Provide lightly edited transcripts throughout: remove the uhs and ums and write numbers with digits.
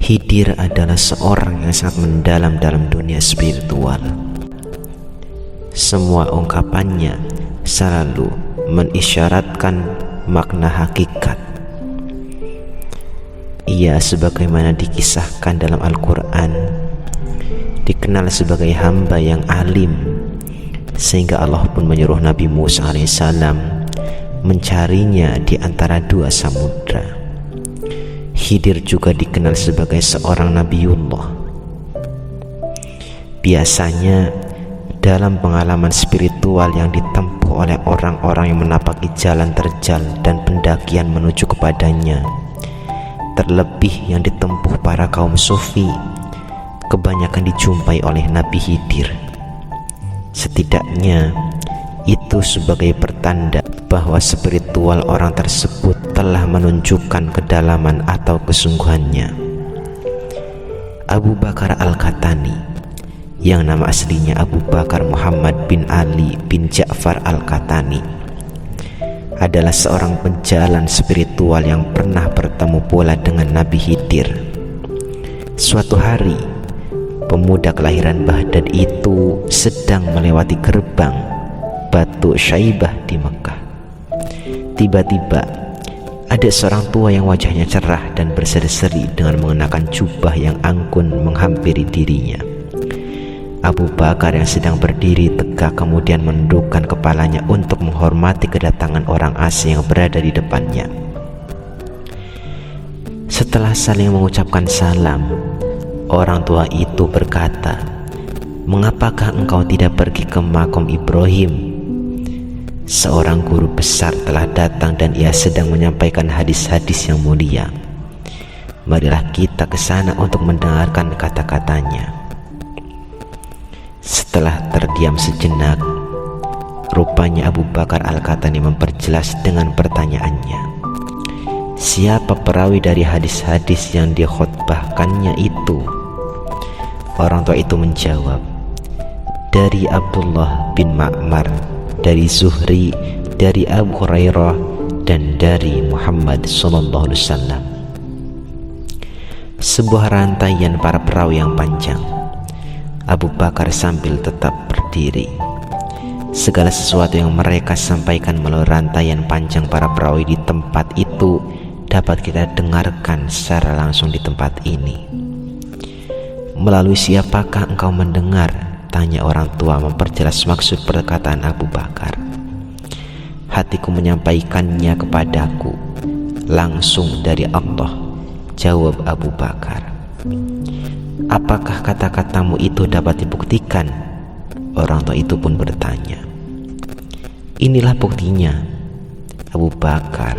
Khidir adalah seorang yang sangat mendalam dalam dunia spiritual. Semua ungkapannya selalu mengisyaratkan makna hakikat. Ia sebagaimana dikisahkan dalam Al-Quran dikenal sebagai hamba yang alim, sehingga Allah pun menyuruh Nabi Musa alaihissalam mencarinya di antara dua samudra. Khidir juga dikenal sebagai seorang Nabiullah. Biasanya dalam pengalaman spiritual yang ditempuh oleh orang-orang yang menapaki jalan terjal dan pendakian menuju kepadanya, terlebih yang ditempuh para kaum sufi, kebanyakan dijumpai oleh Nabi Khidir. Setidaknya itu sebagai pertanda bahwa spiritual orang tersebut telah menunjukkan kedalaman atau kesungguhannya. Abu Bakar Al-Katani, yang nama aslinya Abu Bakar Muhammad bin Ali bin Ja'far Al-Katani, adalah seorang pejalan spiritual yang pernah bertemu pula dengan Nabi Khidir. Suatu hari, pemuda kelahiran Baghdad itu sedang melewati gerbang Batu Syaibah di Mekah. Tiba-tiba ada seorang tua yang wajahnya cerah dan berseri-seri dengan mengenakan jubah yang anggun menghampiri dirinya. Abu Bakar yang sedang berdiri tegak kemudian menundukkan kepalanya untuk menghormati kedatangan orang asing yang berada di depannya. Setelah saling mengucapkan salam, orang tua itu berkata, "Mengapakah engkau tidak pergi ke makom Ibrahim? Seorang guru besar telah datang dan ia sedang menyampaikan hadis-hadis yang mulia. Marilah kita ke sana untuk mendengarkan kata-katanya." Setelah terdiam sejenak, rupanya Abu Bakar Al-Katani memperjelas dengan pertanyaannya, "Siapa perawi dari hadis-hadis yang dikhotbahkannya itu?" Orang tua itu menjawab, "Dari Abdullah bin Ma'mar, dari Zuhri, dari Abu Hurairah, dan dari Muhammad SAW." Sebuah rantaian para perawi yang panjang. Abu Bakar sambil tetap berdiri. Segala sesuatu yang mereka sampaikan melalui rantaian panjang para perawi di tempat itu dapat kita dengarkan secara langsung di tempat ini. "Melalui siapakah engkau mendengar?" tanya orang tua memperjelas maksud perkataan Abu Bakar. "Hatiku menyampaikannya kepadaku langsung dari Allah," jawab Abu Bakar. "Apakah kata-katamu itu dapat dibuktikan?" Orang tua itu pun bertanya. "Inilah buktinya," Abu Bakar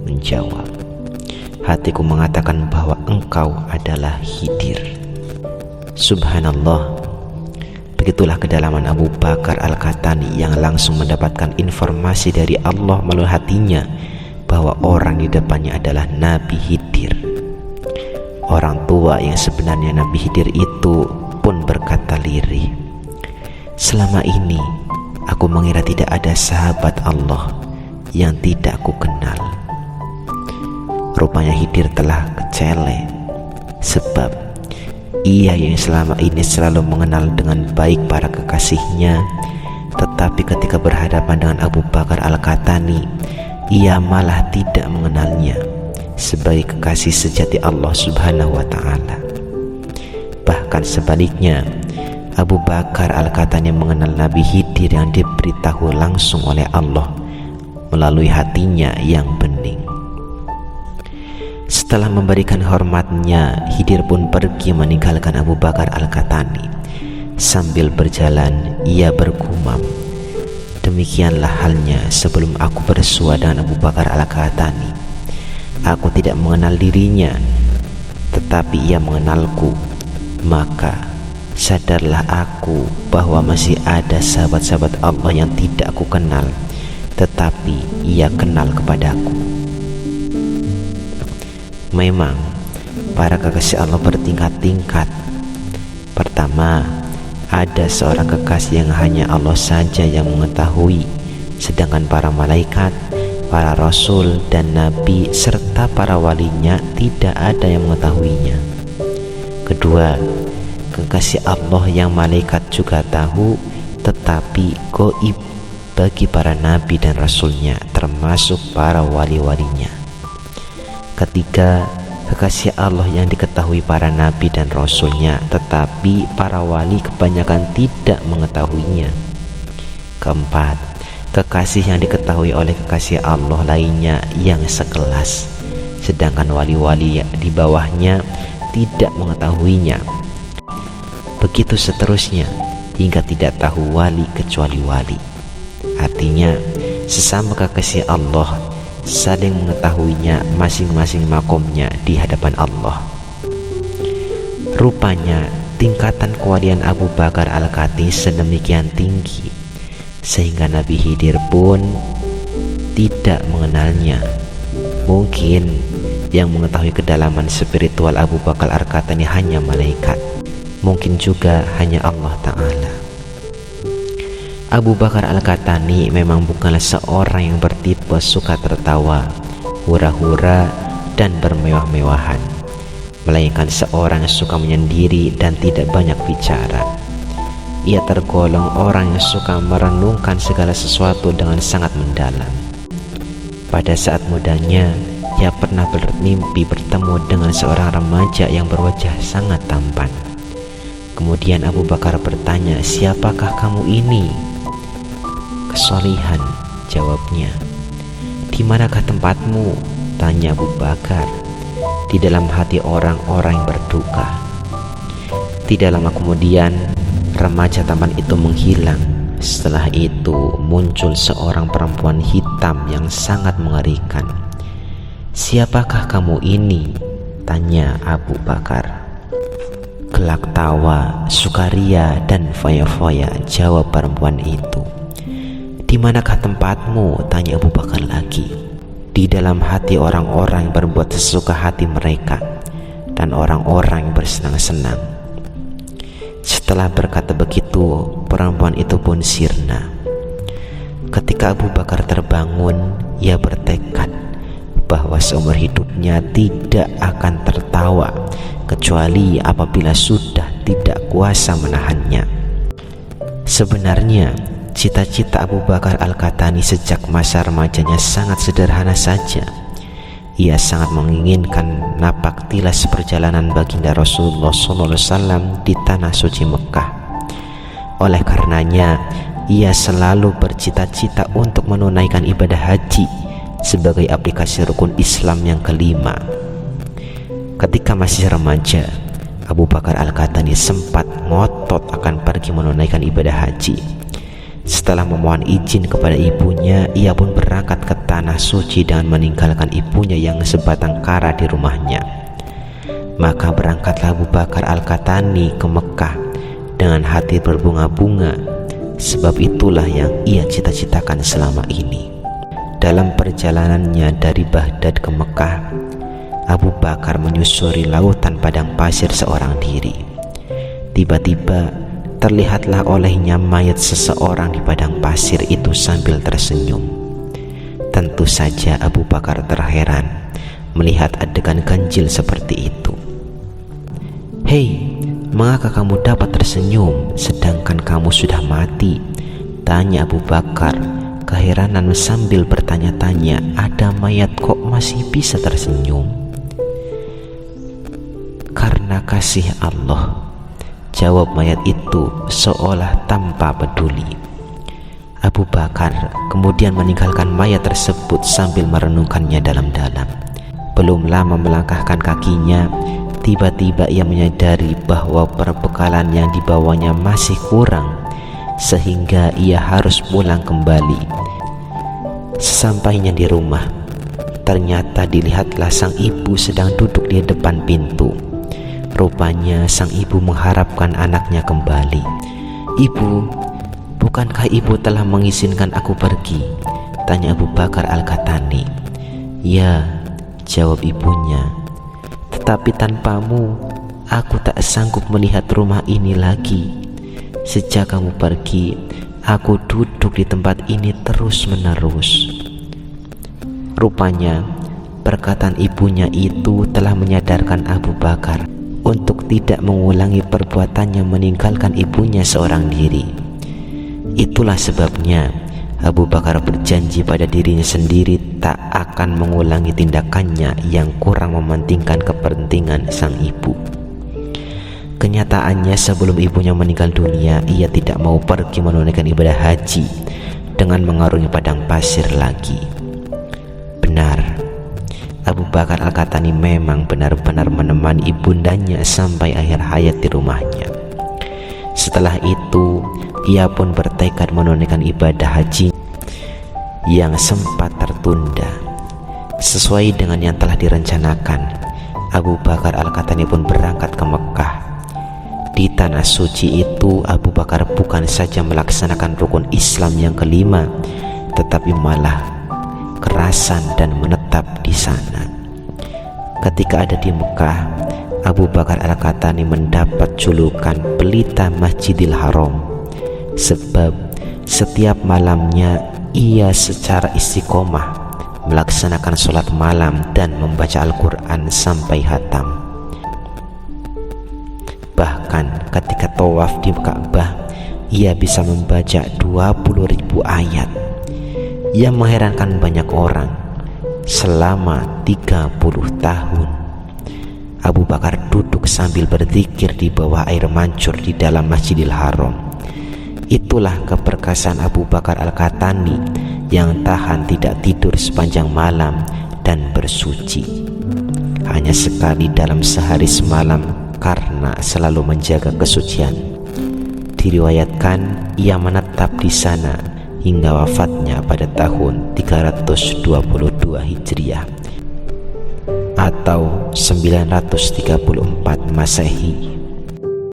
menjawab. "Hatiku mengatakan bahwa engkau adalah Khidir." Subhanallah. Begitulah kedalaman Abu Bakar Al-Katani yang langsung mendapatkan informasi dari Allah melalui hatinya bahwa orang di depannya adalah Nabi Khidir. Orang tua yang sebenarnya Nabi Khidir itu pun berkata lirih, "Selama ini aku mengira tidak ada sahabat Allah yang tidak aku kenal." Rupanya Khidir telah kecele, sebab ia yang selama ini selalu mengenal dengan baik para kekasihnya, tetapi ketika berhadapan dengan Abu Bakar Al-Katani, ia malah tidak mengenalnya sebagai kekasih sejati Allah Subhanahu wa Ta'ala. Bahkan sebaliknya, Abu Bakar Al-Katani mengenal Nabi Khidir yang diberitahu langsung oleh Allah melalui hatinya yang bening. Setelah memberikan hormatnya, Khidir pun pergi meninggalkan Abu Bakar Al-Katani. Sambil berjalan, ia bergumam, "Demikianlah halnya sebelum aku bersua dengan Abu Bakar Al-Katani. Aku tidak mengenal dirinya, tetapi ia mengenalku. Maka sadarlah aku bahwa masih ada sahabat-sahabat Allah yang tidak aku kenal, tetapi ia kenal kepadaku." Memang para kekasih Allah bertingkat-tingkat. Pertama, ada seorang kekasih yang hanya Allah saja yang mengetahui, sedangkan para malaikat, para rasul dan nabi serta para walinya tidak ada yang mengetahuinya. Kedua, kekasih Allah yang malaikat juga tahu tetapi gaib bagi para nabi dan rasulnya termasuk para wali-walinya. Ketiga, kekasih Allah yang diketahui para nabi dan rasulnya tetapi para wali kebanyakan tidak mengetahuinya. Keempat, kekasih yang diketahui oleh kekasih Allah lainnya yang sekelas, sedangkan wali-wali di bawahnya tidak mengetahuinya. Begitu seterusnya hingga tidak tahu wali kecuali wali. Artinya sesama kekasih Allah saling mengetahuinya masing-masing makomnya di hadapan Allah. Rupanya tingkatan kewalian Abu Bakar Al-Kati sedemikian tinggi sehingga Nabi Khidir pun tidak mengenalnya. Mungkin yang mengetahui kedalaman spiritual Abu Bakar Al-Kati hanya malaikat, mungkin juga hanya Allah Ta'ala. Abu Bakar Al-Katani memang bukanlah seorang yang bertipe suka tertawa, hura-hura, dan bermewah-mewahan, melainkan seorang yang suka menyendiri dan tidak banyak bicara. Ia tergolong orang yang suka merenungkan segala sesuatu dengan sangat mendalam. Pada saat mudanya, ia pernah bermimpi bertemu dengan seorang remaja yang berwajah sangat tampan. Kemudian Abu Bakar bertanya, "Siapakah kamu ini?" "Kesolihan," jawabnya. "Di manakah tempatmu?" tanya Abu Bakar. "Di dalam hati orang-orang yang berduka." Tidak lama kemudian remaja tampan itu menghilang. Setelah itu muncul seorang perempuan hitam yang sangat mengerikan. "Siapakah kamu ini?" tanya Abu Bakar. Gelak tawa, sukaria, dan foya-foya, jawab perempuan itu. "Di manakah tempatmu?" tanya Abu Bakar lagi. "Di dalam hati orang-orang yang berbuat sesuka hati mereka dan orang-orang yang bersenang-senang." Setelah berkata begitu, perempuan itu pun sirna. Ketika Abu Bakar terbangun, ia bertekad bahwa seumur hidupnya tidak akan tertawa kecuali apabila sudah tidak kuasa menahannya. Sebenarnya cita-cita Abu Bakar Al-Katani sejak masa remajanya sangat sederhana saja. Ia sangat menginginkan napak tilas perjalanan baginda Rasulullah SAW di tanah suci Mekah. Oleh karenanya, ia selalu bercita-cita untuk menunaikan ibadah haji sebagai aplikasi rukun Islam yang kelima. Ketika masih remaja, Abu Bakar Al-Katani sempat ngotot akan pergi menunaikan ibadah haji. Setelah memohon izin kepada ibunya, ia pun berangkat ke tanah suci dengan meninggalkan ibunya yang sebatang kara di rumahnya. Maka berangkatlah Abu Bakar Al-Katani ke Mekah dengan hati berbunga-bunga, sebab itulah yang ia cita-citakan selama ini. Dalam perjalanannya dari Baghdad ke Mekah, Abu Bakar menyusuri lautan padang pasir seorang diri. Tiba-tiba terlihatlah olehnya mayat seseorang di padang pasir itu sambil tersenyum. Tentu saja Abu Bakar terheran melihat adegan ganjil seperti itu. "Hei, mengapa kamu dapat tersenyum sedangkan kamu sudah mati?" tanya Abu Bakar keheranan sambil bertanya-tanya, "Ada mayat kok masih bisa tersenyum?" "Karena kasih Allah," jawab mayat itu seolah tanpa peduli. Abu Bakar kemudian meninggalkan mayat tersebut sambil merenungkannya dalam-dalam. Belum lama melangkahkan kakinya, tiba-tiba ia menyadari bahwa perbekalan yang dibawanya masih kurang, sehingga ia harus pulang kembali. Sesampainya di rumah, ternyata dilihatlah sang ibu sedang duduk di depan pintu. Rupanya sang ibu mengharapkan anaknya kembali. "Ibu, bukankah ibu telah mengizinkan aku pergi?" tanya Abu Bakar Al-Katani. "Ya," jawab ibunya, "tetapi tanpamu aku tak sanggup melihat rumah ini lagi. Sejak kamu pergi, aku duduk di tempat ini terus-menerus." Rupanya perkataan ibunya itu telah menyadarkan Abu Bakar untuk tidak mengulangi perbuatannya meninggalkan ibunya seorang diri. Itulah sebabnya Abu Bakar berjanji pada dirinya sendiri tak akan mengulangi tindakannya yang kurang mementingkan kepentingan sang ibu. Kenyataannya sebelum ibunya meninggal dunia, ia tidak mau pergi menunaikan ibadah haji dengan mengarungi padang pasir lagi. Benar, Abu Bakar Al-Qahtani memang benar-benar menemani ibundanya sampai akhir hayat di rumahnya. Setelah itu, ia pun bertekad menunaikan ibadah haji yang sempat tertunda. Sesuai dengan yang telah direncanakan, Abu Bakar Al-Qahtani pun berangkat ke Mekah. Di tanah suci itu, Abu Bakar bukan saja melaksanakan rukun Islam yang kelima, tetapi malah kerasan dan menetap di sana. Ketika ada di Mekah, Abu Bakar Al-Qahtani mendapat julukan pelita Masjidil Haram, sebab setiap malamnya ia secara istiqomah melaksanakan sholat malam dan membaca Al-Quran sampai khatam. Bahkan ketika tawaf di Ka'bah, ia bisa membaca 20.000 ayat. Yang mengherankan banyak orang, selama 30 tahun Abu Bakar duduk sambil berzikir di bawah air mancur di dalam Masjidil Haram. Itulah keperkasaan Abu Bakar Al-Qahtani yang tahan tidak tidur sepanjang malam dan bersuci. Hanya sekali dalam sehari semalam karena selalu menjaga kesucian. Diriwayatkan ia menetap di sana hingga wafatnya pada tahun 322 Hijriah atau 934 Masehi